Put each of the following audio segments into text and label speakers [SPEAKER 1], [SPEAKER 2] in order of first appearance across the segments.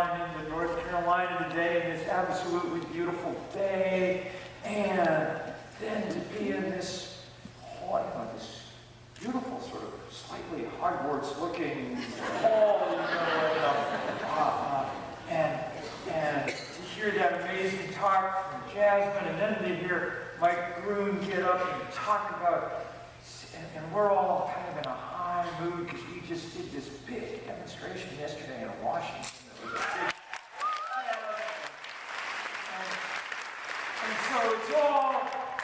[SPEAKER 1] flying into North Carolina today in this absolutely beautiful day, and then to be in this, this beautiful sort of slightly Hogwarts-looking hall, and to hear that amazing talk from Jasmine, and then to hear Mike Groom get up and talk about, and we're all kind of in a high mood because we just did this big demonstration yesterday in Washington. It was a big, and so it's all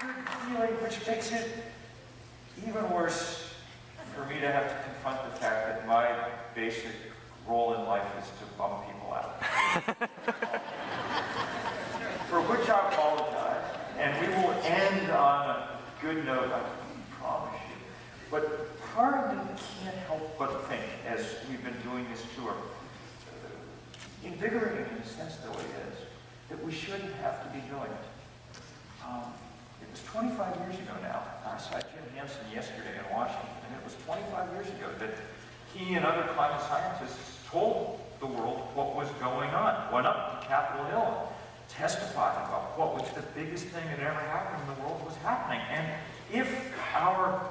[SPEAKER 1] good feeling, which makes it even worse for me to have to confront the fact that my basic role in life is to bum people out. For which I apologize, and we will end on a good note, I promise you. But part of me can't help but think, as we've been doing this tour, invigorating in a sense though it is, that we shouldn't have to be doing it. It was 25 years ago now. I saw Jim Hansen yesterday in Washington, and it was 25 years ago that he and other climate scientists told the world what was going on, went up to Capitol Hill, testified about what was the biggest thing that ever happened in the world was happening. And if our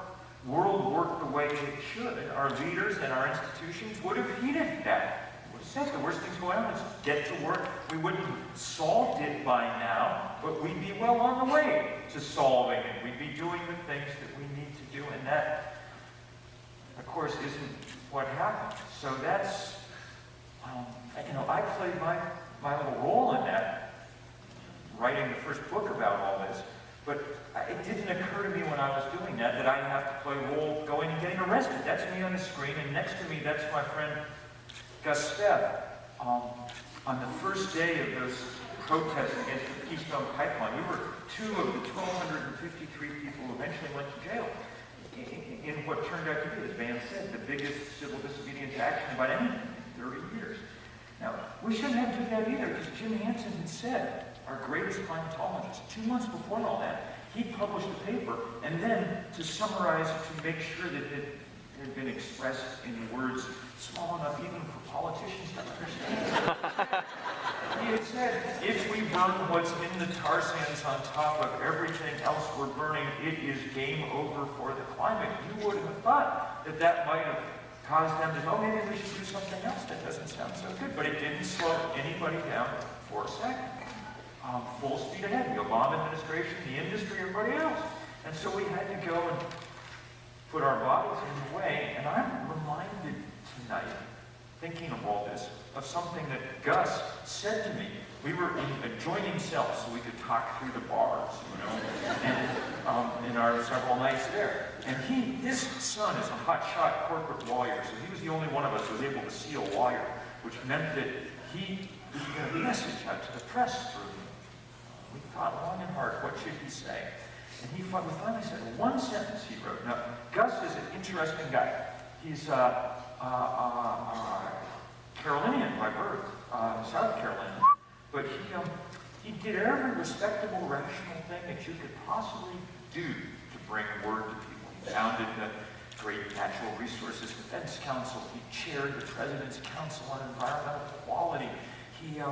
[SPEAKER 1] world worked the way it should, our leaders and our institutions would have heeded that. Would have said the worst thing's going on, let's get to work. We wouldn't have solved it by now, but we'd be well on the way to solving it. We'd be doing the things that we need to do, and that, of course, isn't what happened. So that's, I played my little role in that, writing the first book about all this, but it didn't occur to me when I was doing that I'd have to play a role going and getting arrested. That's me on the screen, and next to me, that's my friend Gus Steff. On the first day of those protests against the Keystone Pipeline, we were two of the 1,253 people who eventually went to jail in what turned out to be, as Van said, the biggest civil disobedience action about anything in 30 years. Now, we shouldn't have to do that either, because Jim Hansen had said, our greatest climatologist, 2 months before all that, he published a paper, and then to summarize, to make sure that it had been expressed in words small enough even for politicians to understand. He had said, if we burn what's in the tar sands on top of everything else we're burning, it is game over for the climate. You would have thought that that might have caused them to, oh, maybe we should do something else. That doesn't sound so good. But it didn't slow anybody down for a second. Full speed ahead. The Obama administration, the industry, everybody else. And so we had to go and put our bodies in the way. And I'm reminded tonight, thinking of all this, of something that Gus said to me. We were in adjoining cells, so we could talk through the bars, and in our several nights there. And his son is a hotshot corporate lawyer, so he was the only one of us who was able to see a lawyer, which meant that he was going to message out to the press through him. We thought long and hard, what should he say? And we finally said one sentence he wrote. Now, Gus is an interesting guy. He's Carolinian by birth, South Carolina. But he did every respectable, rational thing that you could possibly do to bring word to people. He founded the great Natural Resources Defense Council. He chaired the President's Council on Environmental Quality. He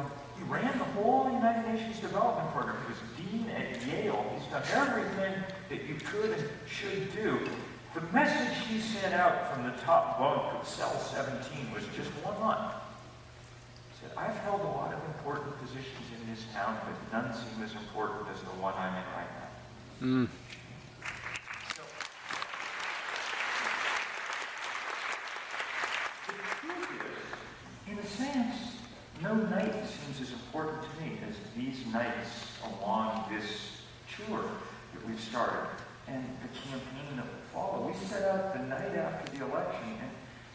[SPEAKER 1] ran the whole United Nations Development Program. He was dean at Yale. He's done everything that you could and should do. The message he sent out from the top bunk of cell 17 was just one line. He said, I've held a lot of important positions in this town, but none seem as important as the one I'm in right now. So, the truth is, in a sense, no night seems as important to me as these nights along this tour that we've started and the campaign that will follow. We set out the night after the election,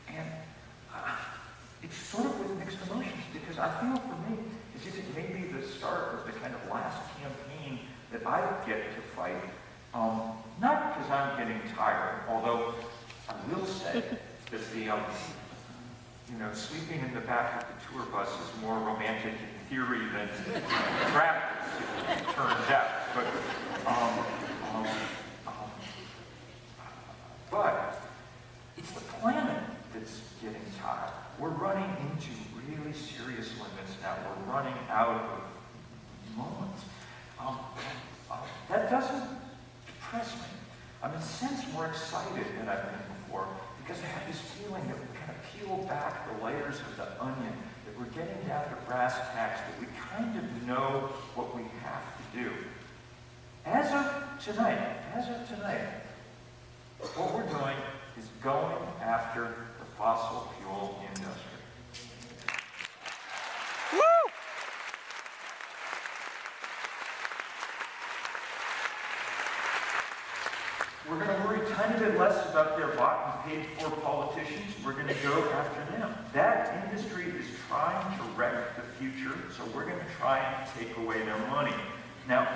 [SPEAKER 1] and it's sort of with mixed emotions, because I feel for me as if it may be the start of the kind of last campaign that I get to fight. Not because I'm getting tired, although I will say that the sleeping in the back of the tour bus is more romantic in theory than practice, it turns out. But it's the planet that's getting tired. We're running into really serious limits now. We're running out of moments. That doesn't depress me. I'm in a sense more excited than I've been before because I have this feeling that we kind of peel back the layers of the onion, that we're getting down to brass tacks, that we kind of know what we have to do. As of tonight, what we're doing is going after the fossil fuel industry. Woo! We're going to worry a tiny bit less about their bought and paid for politicians. We're going to go after them. That industry is trying to wreck the future, so we're going to try and take away their money. Now,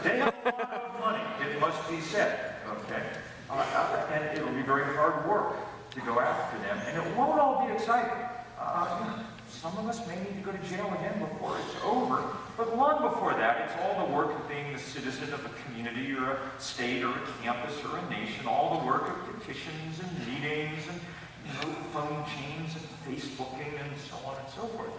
[SPEAKER 1] they have a lot of money, it must be said, okay? And it'll be very hard work to go after them, and it won't all be exciting. Some of us may need to go to jail again before it's over, but long before that, it's all the work of being the citizen of a community or a state or a campus or a nation, all the work of petitions and meetings and phone chains and Facebooking and so on and so forth.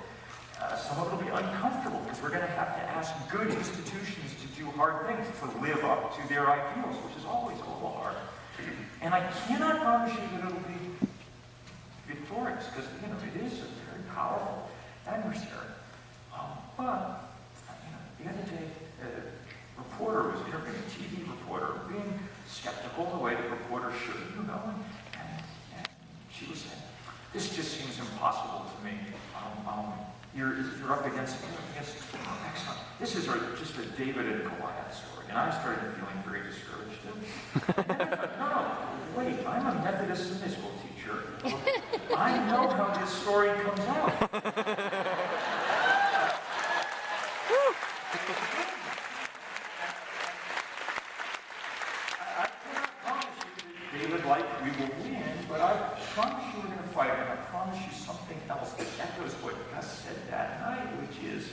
[SPEAKER 1] Some of it will be uncomfortable because we're going to have to ask good institutions to do hard things, to live up to their ideals, which is always a little hard. And I cannot promise you that it'll be victorious because, it is a very powerful adversary. But the other day, a reporter was interviewing a TV reporter, being skeptical the way the reporter should, and she was saying, "This just seems impossible to me. You're up against excellent. This is just a David and Goliath story." And I started feeling very discouraged. And then I thought, no, wait, I'm a Methodist Sunday school teacher. I know how this story comes out. I cannot promise you that David, we will win, but I promise you we're going to fight, and I promise you something else that echoes what Gus said that night, which is,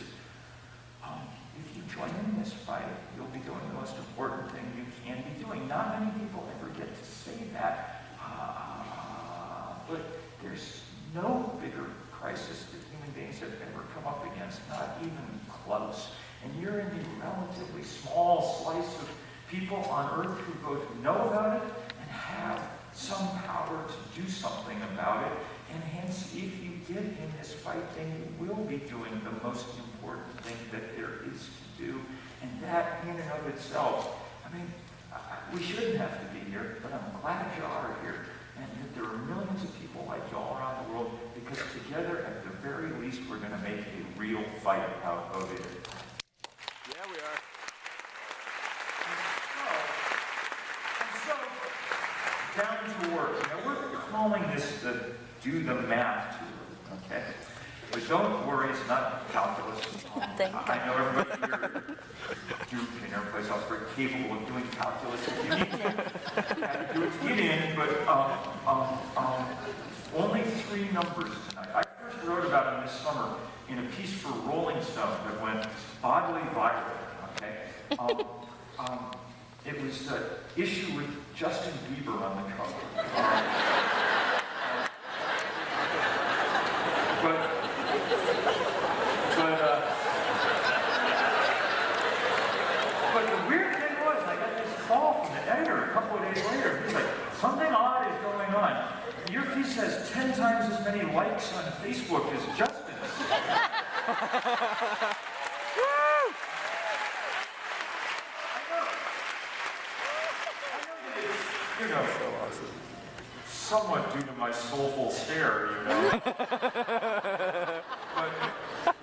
[SPEAKER 1] if you join in this fight, you'll be doing the most important thing you can be doing. Not many people ever get to say that, but there's no bigger crisis that human beings have ever come up against, not even close. And you're in the relatively small slice of people on Earth who both know about it and have some power to do something about it. And hence, if you get in this fight, then you will be doing the most important thing that there is to do. And that in and of itself, we shouldn't have to be here, but I'm glad you are here. And that there are millions of people like y'all around the world, because together, at the very least, we're going to make a real fight out of it.
[SPEAKER 2] Yeah, we are.
[SPEAKER 1] And so down to work. Now, we're calling this the DoTheMath tour, okay? But don't worry, it's not calculus. I know everybody here at Duke and everyplace else is very capable of doing calculus if you need to. Have to do it to get in, but only 3 numbers tonight. I first wrote about them this summer in a piece for Rolling Stone that went oddly viral, okay? It was the issue with Justin Bieber on the cover. But the weird thing was, I got this call from the editor a couple of days later. He's like, something odd is going on. Your piece has 10 times as many likes on Facebook as Justin's. I know so awesome. Somewhat due to my soulful stare, But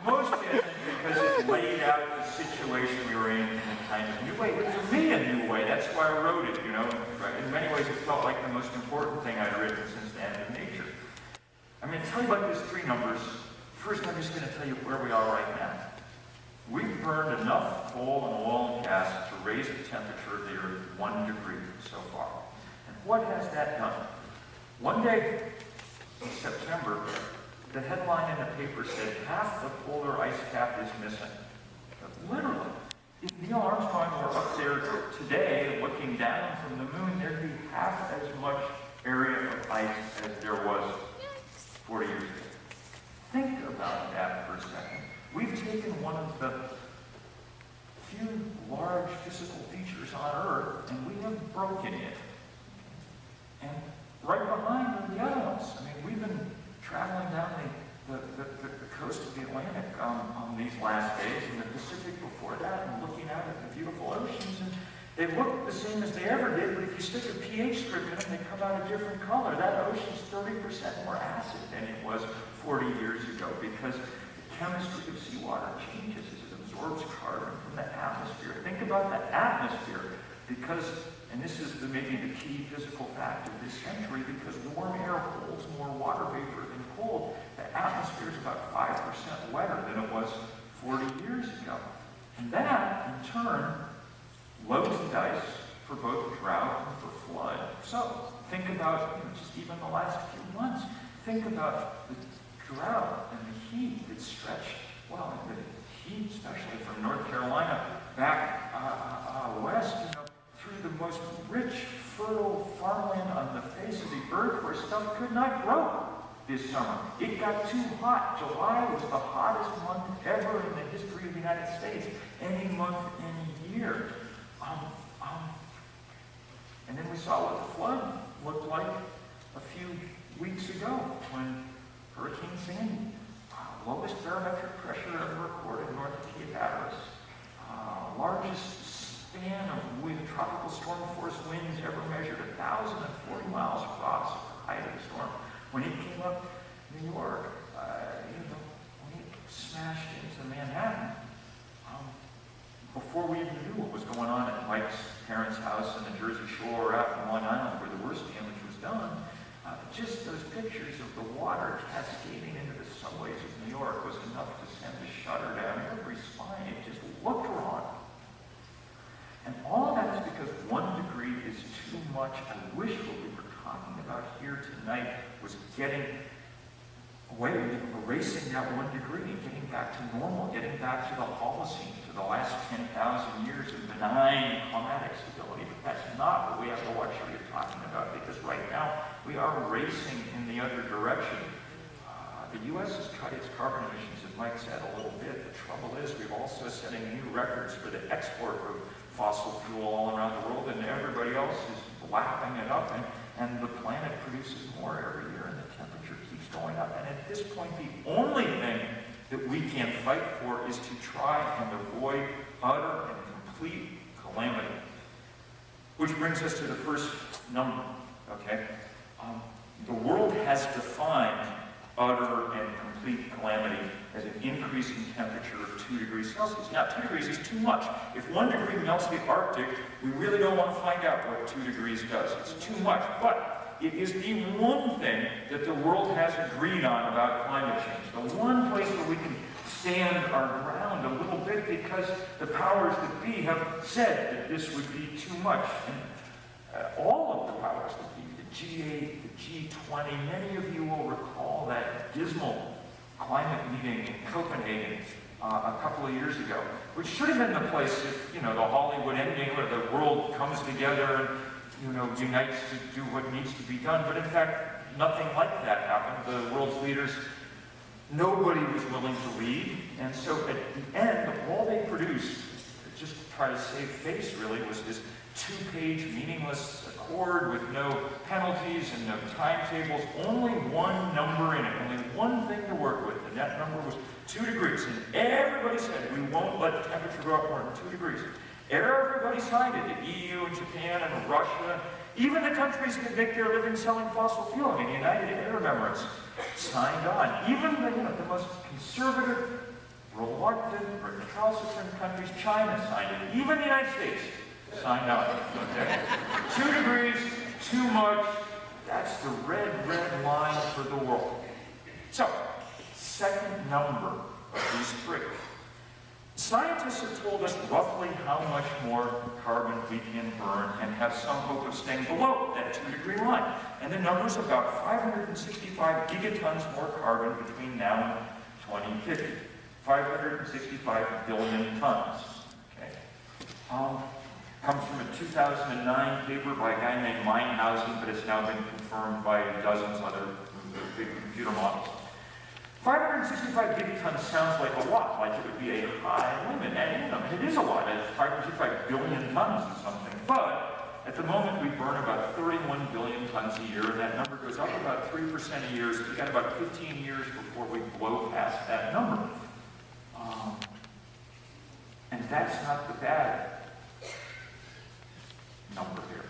[SPEAKER 1] mostly I think because it laid out the situation we were in a kind of new way. But for me, a new way. That's why I wrote it, In many ways, it felt like the most important thing I'd written since the end of nature. I'm going to tell you about these 3 numbers. First, I'm just going to tell you where we are right now. We've burned enough coal and oil and gas to raise the temperature of the Earth 1 degree so far. And what has that done? One day in September, the headline in the paper said half the polar ice cap is missing. But literally, if Neil Armstrong were up there today looking down from the moon, there'd be half as much area of ice as there was 40 years ago. Think about that for a second. taken one of the few large physical features on Earth, and we have broken it. And right behind are the other ones. I mean, we've been traveling down the coast of the Atlantic on these last days, and the Pacific before that, and looking out at the beautiful oceans, and they look the same as they ever did, but if you stick a pH strip in them, they come out a different color. That ocean's 30% more acid than it was 40 years ago, because the chemistry of seawater changes as it absorbs carbon from the atmosphere. Think about the atmosphere, because, and this is maybe the key physical fact of this century, because warm air holds more water vapor than cold, the atmosphere is about 5% wetter than it was 40 years ago. And that, in turn, loads the dice for both drought and for flood. So think about, just even the last few months, think about the drought and the heat that stretched, well, the heat especially from North Carolina back west, through the most rich, fertile farmland on the face of the earth where stuff could not grow this summer. It got too hot. July was the hottest month ever in the history of the United States, any month, any year. And then we saw what the flood looked like a few weeks ago when Hurricane Sandy, lowest barometric pressure ever recorded north of Cape Hatteras, largest span of tropical storm force winds ever measured, 1,040 miles across at the height of the storm. When it came up New York, when it smashed into Manhattan, before we even knew what was going on at Mike's parents' house in the Jersey Shore out in Long Island where the worst damage was done, just those pictures of the water cascading into the subways of New York was enough to send a shudder down every spine. It just looked wrong. And all of that is because 1 degree is too much. I wish what we were talking about here tonight was getting away, erasing that 1 degree and getting back to normal, getting back to the Holocene, to the last 10,000 years of benign climatic stability. But that's not what we have the luxury of talking about, because right now we are racing in the other direction. The U.S. has cut its carbon emissions, as Mike said, a little bit. The trouble is we're also setting new records for the export of fossil fuel all around the world, and everybody else is lapping it up, and the planet produces more every year, and the temperature keeps going up. And at this point, the only thing that we can fight for is to try and avoid utter and complete calamity. Which brings us to the first number, okay? The world has defined utter and complete calamity as an increase in temperature of 2 degrees Celsius. Now, 2 degrees is too much. If 1 degree melts the Arctic, we really don't want to find out what 2 degrees does. It's too much. But it is the one thing that the world has agreed on about climate change. The one place where we can stand our ground a little bit, because the powers that be have said that this would be too much. And all of the powers that be, the G8, the G20, many of you will recall that dismal climate meeting in Copenhagen a couple of years ago, which should have been the place if, the Hollywood ending where the world comes together and, unites to do what needs to be done. But in fact, nothing like that happened. The world's leaders, nobody was willing to lead. And so at the end, all they produced, just to try to save face really, was this 2-page meaningless accord with no penalties and no timetables, only one number in it, only one thing to work with, and that number was 2 degrees. And everybody said, we won't let the temperature go up more than 2 degrees. Everybody signed it, the EU and Japan and Russia, even the countries that make their living selling fossil fuel, the United Arab Emirates, signed on. Even the most conservative, reluctant, recalcitrant countries, China signed it. Even the United States signed on, okay? 2 degrees, too much. That's the red line for the world. So, second number of these 3. Scientists have told us roughly how much more carbon we can burn and have some hope of staying below that 2 degree line. And the number is about 565 gigatons more carbon between now and 2050. 565 billion tons. Okay. Comes from a 2009 paper by a guy named Meinhausen, but it's now been confirmed by dozens of other big computer models. 565 gigatons sounds like a lot, like it would be a high limit, and you know, it is a lot. 565 billion tons is something, but at the moment we burn about 31 billion tons a year, and that number goes up about 3% a year, so we've got about 15 years before we blow past that number. And that's not the bad number here.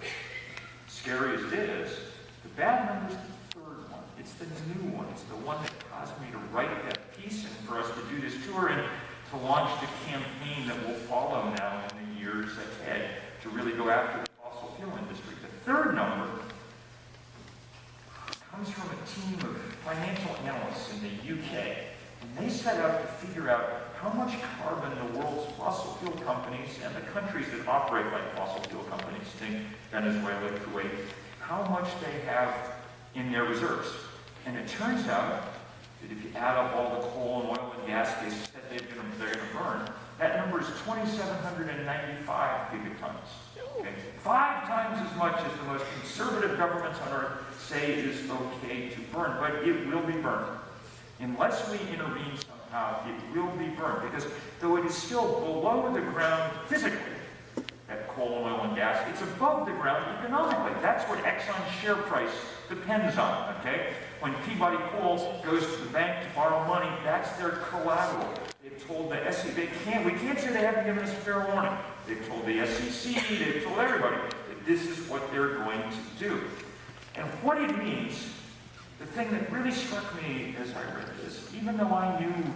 [SPEAKER 1] Scary as it is, the bad number is the third one. It's the new one. It's the one that caused me to write that piece and for us to do this tour and to launch the campaign that will follow now in the years ahead to really go after the fossil fuel industry. The third number comes from a team of financial analysts in the UK, and they set out to figure out how much carbon the world's fossil fuel companies and the countries that operate like fossil fuel companies, think Venezuela, Kuwait, how much they have in their reserves. And it turns out that if you add up all the coal and oil and gas they said they're going to burn, that number is 2,795 gigatons. Okay? 5 times as much as the most conservative governments on earth say is okay to burn, but it will be burned. Unless we intervene somehow, it will be burned, because though it is still below the ground physically, that coal, oil, and gas, it's above the ground economically. That's what Exxon's share price depends on, okay? When Peabody Coal goes to the bank to borrow money, that's their collateral. They've told the SEC, we can't say they haven't given us fair warning. They've told the SEC, they've told everybody that this is what they're going to do. And what it means, the thing that really struck me as I read this, even though I knew, in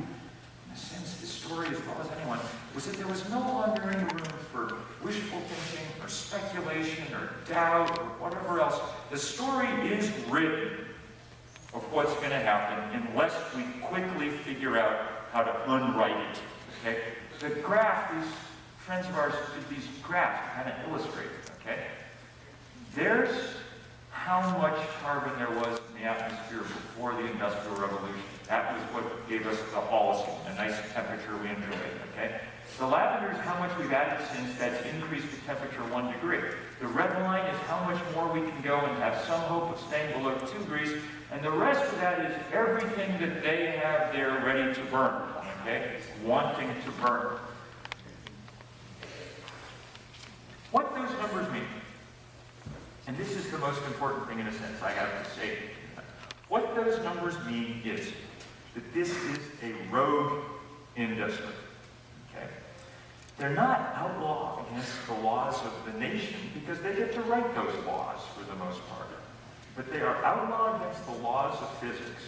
[SPEAKER 1] a sense, the story as well as anyone, was that there was no longer any room for wishful thinking or speculation or doubt or whatever else. The story is written of what's going to happen unless we quickly figure out how to unwrite it. Okay? The graph, these friends of ours did these graphs to kind of illustrate it. Okay? There's how much carbon there was in the atmosphere before the Industrial Revolution. That was what gave us the Holocene, a nice temperature we enjoyed, okay? The lavender is how much we've added since that's increased the temperature 1 degree. The red line is how much more we can go and have some hope of staying below 2 degrees, and the rest of that is everything that they have there ready to burn, okay? Wanting to burn. What those numbers mean, and this is the most important thing in a sense I have to say. What those numbers mean is that this is a rogue industry. Okay? They're not outlawed against the laws of the nation because they get to write those laws for the most part. But they are outlawed against the laws of physics.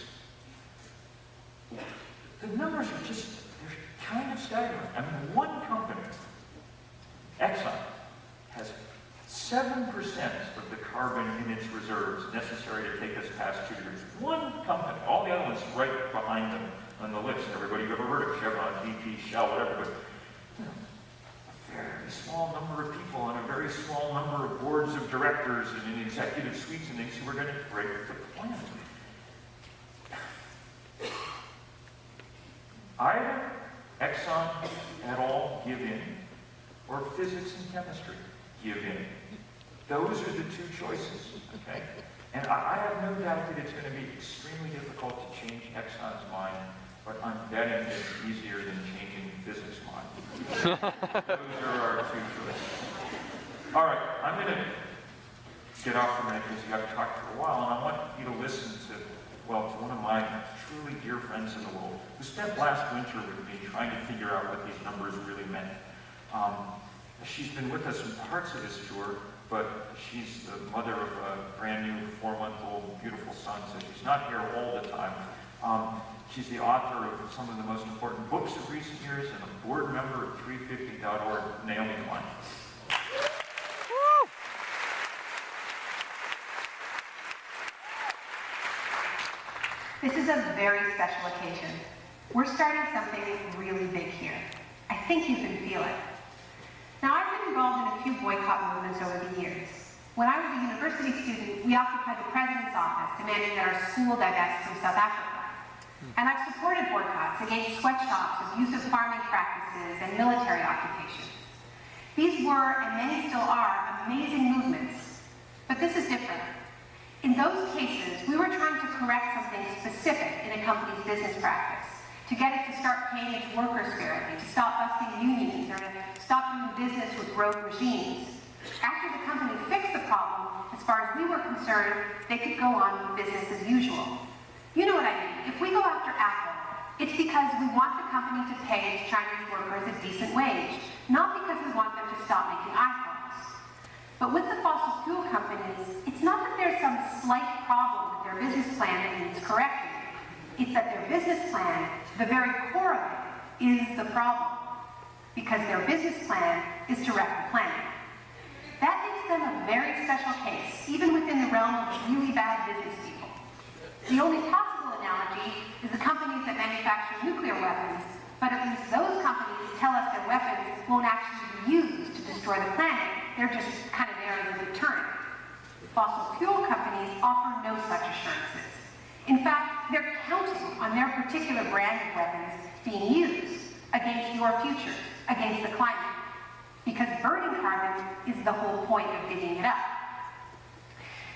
[SPEAKER 1] The numbers are just, they're kind of staggering. I mean, one company, Exxon, has 7% of the carbon in its reserves necessary to take us past 2 degrees. One company, all the other ones right behind them on the list. Everybody you've ever heard of, Chevron, BP, Shell, whatever, but you know, a very small number of people on a very small number of boards of directors and in executive suites and things who are going to break the planet. Either Exxon at all give in, or physics and chemistry give in. Those are the 2 choices, okay? And I have no doubt that it's going to be extremely difficult to change Exxon's mind, but I'm betting it's easier than changing physics' mind. Those are our 2 choices. All right, I'm going to get off for a minute because you have to talk for a while, and I want you to listen to, well, to one of my truly dear friends in the world who spent last winter with me trying to figure out what these numbers really meant. She's been with us in parts of this tour, but she's the mother of a brand new 4-month-old beautiful son, so she's not here all the time. She's the author of some of the most important books of recent years and a board member of 350.org, Naomi Klein.
[SPEAKER 3] This is a very special occasion. We're starting something really big here. I think you can feel it. Now, I've been involved in a few boycott movements over the years. When I was a university student, we occupied the president's office, demanding that our school divest from South Africa. And I've supported boycotts against sweatshops, abusive farming practices, and military occupations. These were, and many still are, amazing movements. But this is different. In those cases, we were trying to correct something specific in a company's business practice, to get it to start paying its workers fairly, to stop busting unions, or to stop doing business with rogue regimes. After the company fixed the problem, as far as we were concerned, they could go on with business as usual. You know what I mean. If we go after Apple, it's because we want the company to pay its Chinese workers a decent wage, not because we want them to stop making iPhones. But with the fossil fuel companies, it's not that there's some slight problem with their business plan that needs correcting. It's that their business plan, the very core of it, is the problem. Because their business plan is to wreck the planet. That makes them a very special case, even within the realm of really bad business people. The only possible analogy is the companies that manufacture nuclear weapons, but at least those companies tell us their weapons won't actually be used to destroy the planet. They're just kind of there as a deterrent. Fossil fuel companies offer no such assurances. In fact, they're counting on their particular brand of weapons being used against your future, against the climate. Because burning carbon is the whole point of digging it up.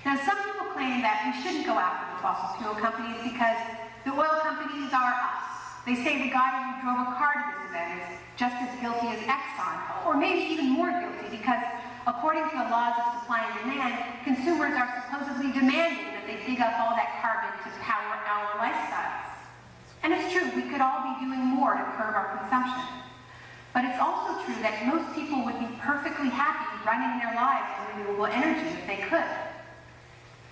[SPEAKER 3] Now, some people claim that we shouldn't go after the fossil fuel companies because the oil companies are us. They say the guy who drove a car to this event is just as guilty as Exxon, or maybe even more guilty because, according to the laws of supply and demand, consumers are supposedly demanding that they dig up all that carbon to power our lifestyles. And it's true, we could all be doing more to curb our consumption. But it's also true that most people would be perfectly happy running their lives on renewable energy if they could.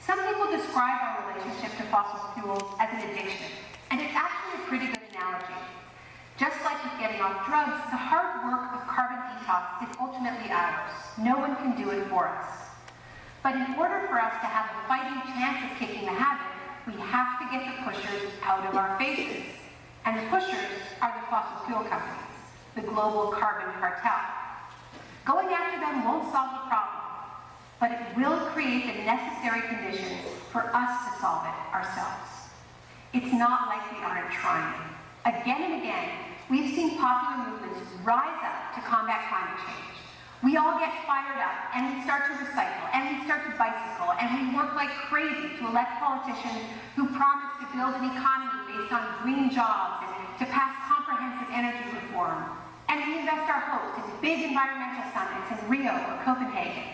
[SPEAKER 3] Some people describe our relationship to fossil fuels as an addiction, and it's actually a pretty good analogy. Just like with getting off drugs, the hard work of carbon detox is ultimately ours. No one can do it for us. But in order for us to have a fighting chance of kicking the habit, we have to get the pushers out of our faces. And the pushers are the fossil fuel companies, the global carbon cartel. Going after them won't solve the problem, but it will create the necessary conditions for us to solve it ourselves. It's not like we aren't trying. Again and again, we've seen popular movements rise up to combat climate change. We all get fired up, and we start to recycle, and we start to bicycle, and we work like crazy to elect politicians who promise to build an economy based on green jobs and to pass comprehensive energy reform. And we invest our hopes in big environmental summits in Rio or Copenhagen.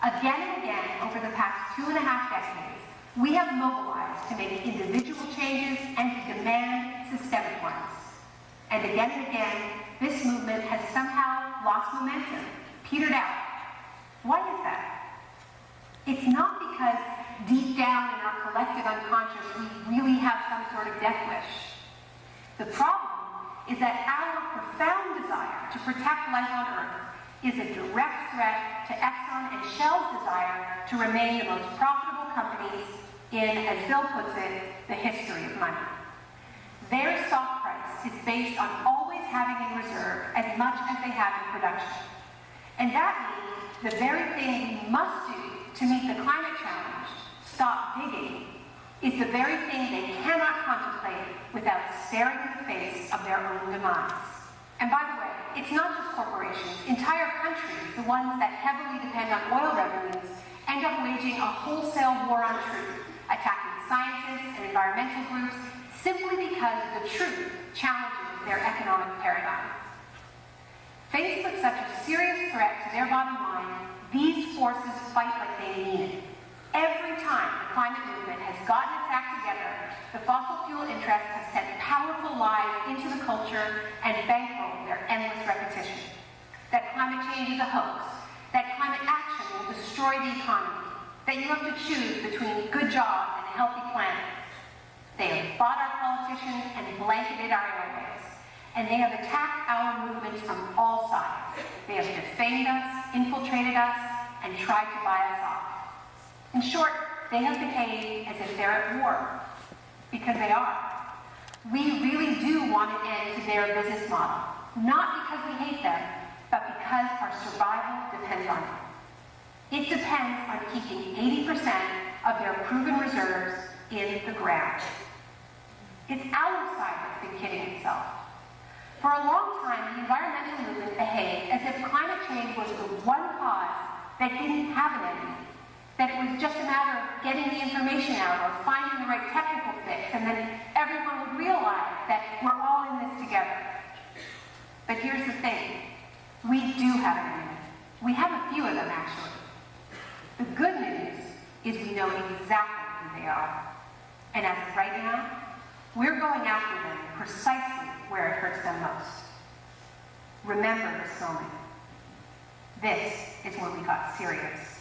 [SPEAKER 3] Again and again, over the past 2.5 decades, we have mobilized to make individual changes and to demand systemic ones. And again, this movement has somehow lost momentum, petered out. Why is that? It's not because deep down in our collective unconscious we really have some sort of death wish. The problem is that our profound desire to protect life on Earth is a direct threat to Exxon and Shell's desire to remain the most profitable companies in, as Bill puts it, the history of money. Their stock price is based on always having in reserve as much as they have in production. And that means the very thing we must do to meet the climate challenge, stop digging, is the very thing they cannot contemplate without staring in the face of their own demise. And by the way, it's not just corporations. Entire countries, the ones that heavily depend on oil revenues, end up waging a wholesale war on truth, attacking scientists and environmental groups simply because the truth challenges their economic paradigm. Faced with such a serious threat to their bottom line, these forces fight like they mean it. Every time the climate movement has gotten its act together, the fossil fuel interests have sent powerful lies into the culture and bankrolled their endless repetition. That climate change is a hoax, that climate action will destroy the economy, that you have to choose between good jobs and a healthy planet. They have bought our politicians and blanketed our airways, and they have attacked our movements from all sides. They have defamed us, infiltrated us, and tried to buy us off. In short, they have behaved as if they're at war, because they are. We really do want an end to their business model, not because we hate them, but because our survival depends on it. It depends on keeping 80% of their proven reserves in the ground. It's our side that's been kidding itself. For a long time, the environmental movement behaved as if climate change was the one cause that didn't have an enemy. that it was just a matter of getting the information out or finding the right technical fix, and then everyone would realize that we're all in this together. But here's the thing. We do have an enemy. We have a few of them, actually. The good news is we know exactly who they are. And as of right now, we're going after them precisely where it hurts them most. Remember this moment. This is when we got serious.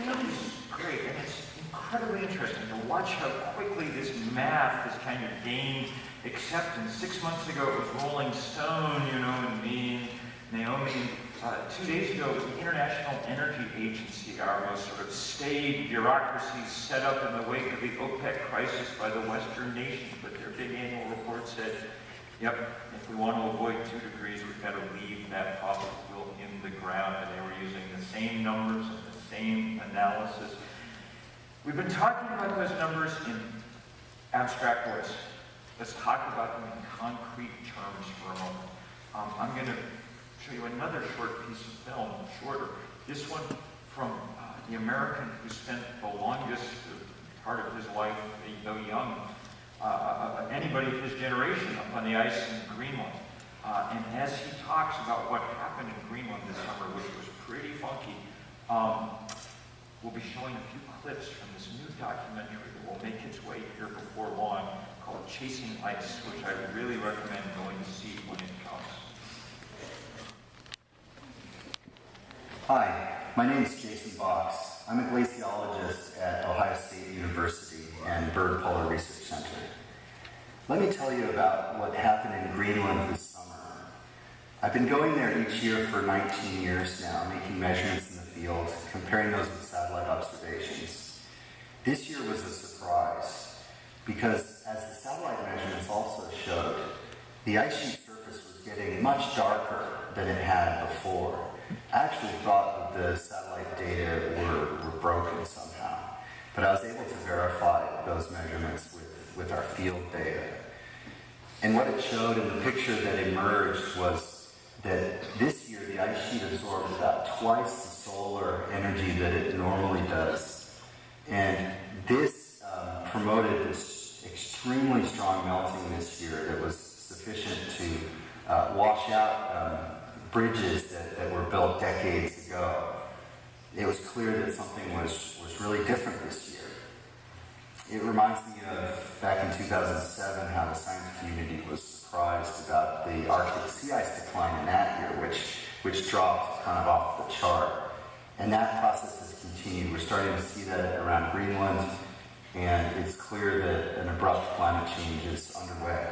[SPEAKER 1] That was great, and it's incredibly interesting to watch how quickly this math has kind of gained acceptance. 6 months ago it was Rolling Stone, and me and Naomi. 2 days ago it was the International Energy Agency, our most sort of staid bureaucracy set up in the wake of the OPEC crisis by the Western nations. But their big annual report said, yep, if we want to avoid 2 degrees, we've got to leave that fossil fuel in the ground. And they were using the same numbers and the same analysis. We've been talking about those numbers in abstract ways. Let's talk about them in concrete terms for a moment. I'm going to show you another short piece of film, shorter. This one from the American who spent the longest part of his life, though young, anybody of his generation, up on the ice in Greenland. And as he talks about what happened in Greenland this summer, which was pretty funky, we'll be showing a few clips from this new documentary that will make its way here before long, called Chasing Ice, which I really recommend going to see when it comes.
[SPEAKER 4] Hi, my name is Jason Box. I'm a glaciologist at Ohio State University and Bird Polar Research Center. Let me tell you about what happened in Greenland this summer. I've been going there each year for 19 years now, making measurements in the field, comparing those with satellite observations. This year was a surprise, because as the satellite measurements also showed, the ice sheet surface was getting much darker than it had before. I actually thought that the satellite data were broken somehow, but I was able to verify those measurements with our field data. And what it showed in the picture that emerged was that this year the ice sheet absorbed about twice the solar energy that it normally does. And this promoted this extremely strong melting this year that was sufficient to wash out bridges that were built decades ago. It was clear that something was really different this year. It reminds me of back in 2007 how the science community was surprised about the Arctic sea ice decline in that year, which dropped kind of off the chart. And that process has continued. We're starting to see that around Greenland, and it's clear that an abrupt climate change is underway.